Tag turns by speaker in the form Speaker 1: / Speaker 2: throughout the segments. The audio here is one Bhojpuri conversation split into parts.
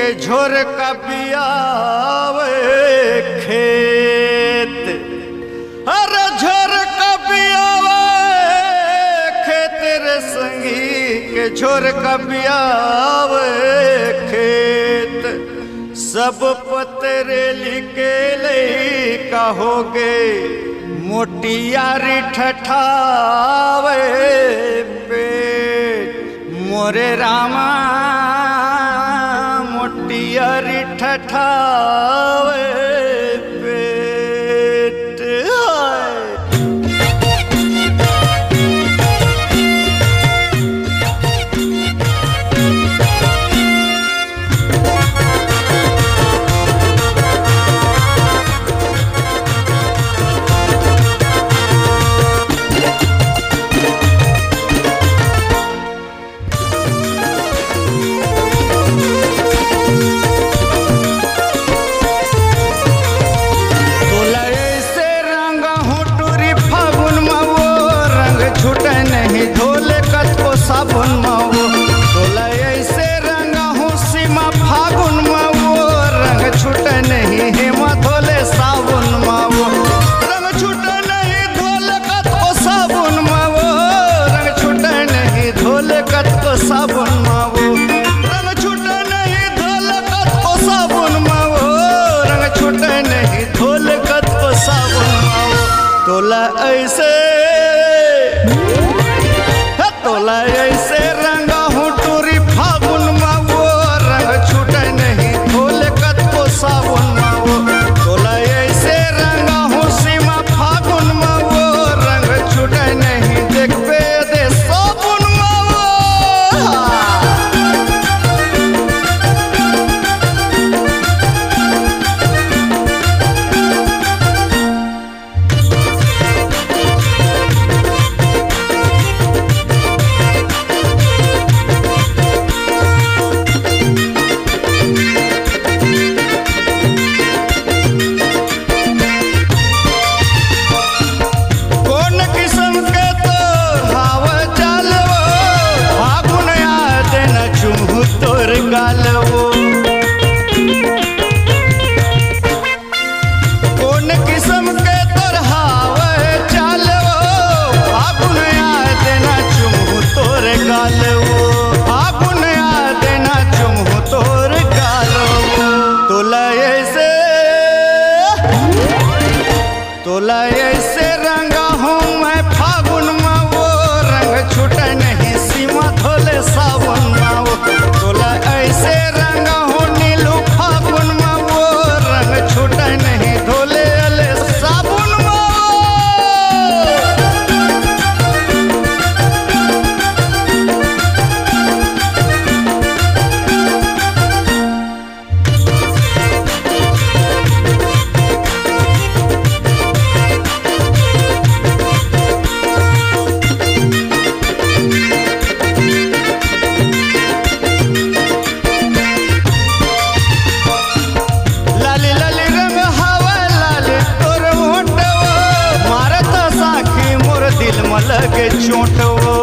Speaker 1: के झोर का पियावे खेत, अरे झोर का पियावे खेत रे संगी के झोर का पियावे खेत। सब पतरेली के ले कहोगे मोटियारी ठठावे पेट मोरे रामा मोटियारी ठठावे पेट। साबुन मावो तोला ऐसे रंगा हूँ सीमा फागुन मावो रंग छूटे नहीं हेमा धोले साबुन मावो रंग छूटे नहीं धोले कत को साबुन मावो रंग छूटे नहीं धोले कत को साबुन मावो रंग छूटे नहीं धोले कत को साबुन मावो रंग छूटे नहीं धोले कत को साबुन मावो तोला ऐसे तोला ऐसे रंगा हूँ टूरी फागुन मावो रंग छूटे नहीं धोले कत को साबुन मावो तोला ऐसे रंगा हूँ सीमा फागुन मावो रंग छूटे नहीं देखबे दे साबुन मावो। कौन किस्म के तोर हावे चालवो फागुन आ देना चुमू तोर गालवो फागुन आ देना चुमू तोर गालवो तोला ऐसे रंगा हूँ मैं फागुन मावो रंग छूटे नहीं सीमा धोले साबुन मावो तोला ऐसे रंगा हूँ नीलू फागुन मावो रंग छूटे नहीं धोले अले साबुन मावो। लगे चोटवो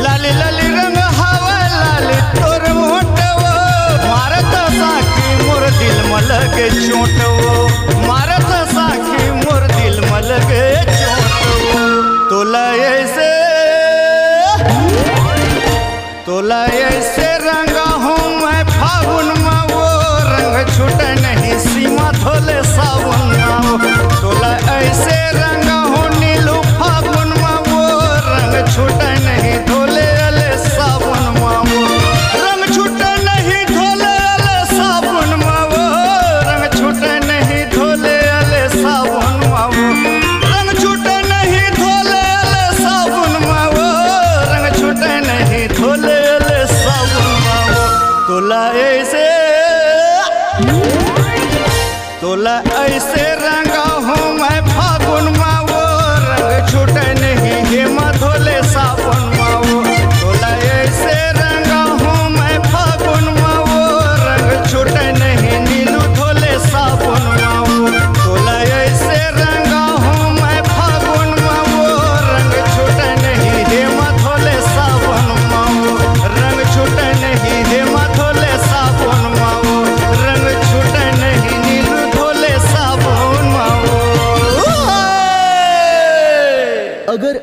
Speaker 1: लाली लाली रंग हवा लाली तोर मोटवो मारत साखी मोर दिल में लगे चोटवो मारत साखी मोर दिल में लगे चोटवो तोला ऐसे रंगा हूँ मैं फागुन मावो रंग छूटे नहीं सीमा धोले साबुन मावो तोला ऐसे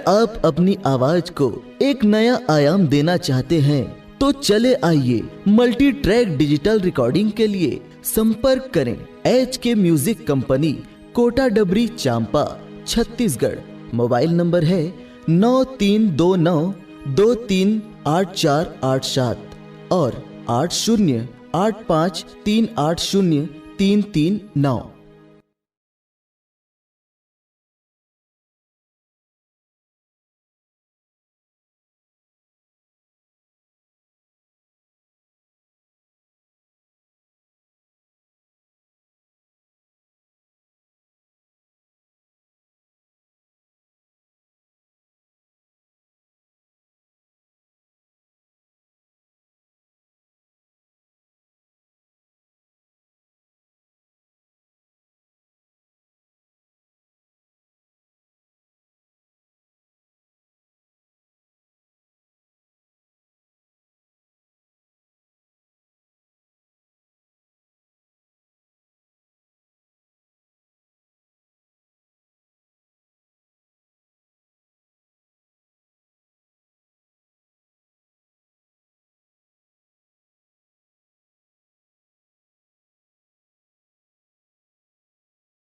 Speaker 2: आप अपनी आवाज को एक नया आयाम देना चाहते हैं तो चले आइए मल्टी ट्रैक डिजिटल रिकॉर्डिंग के लिए संपर्क करें HK म्यूजिक कंपनी, कोटा डबरी, चांपा, छत्तीसगढ़। मोबाइल नंबर है 9329238487 और 8085380339।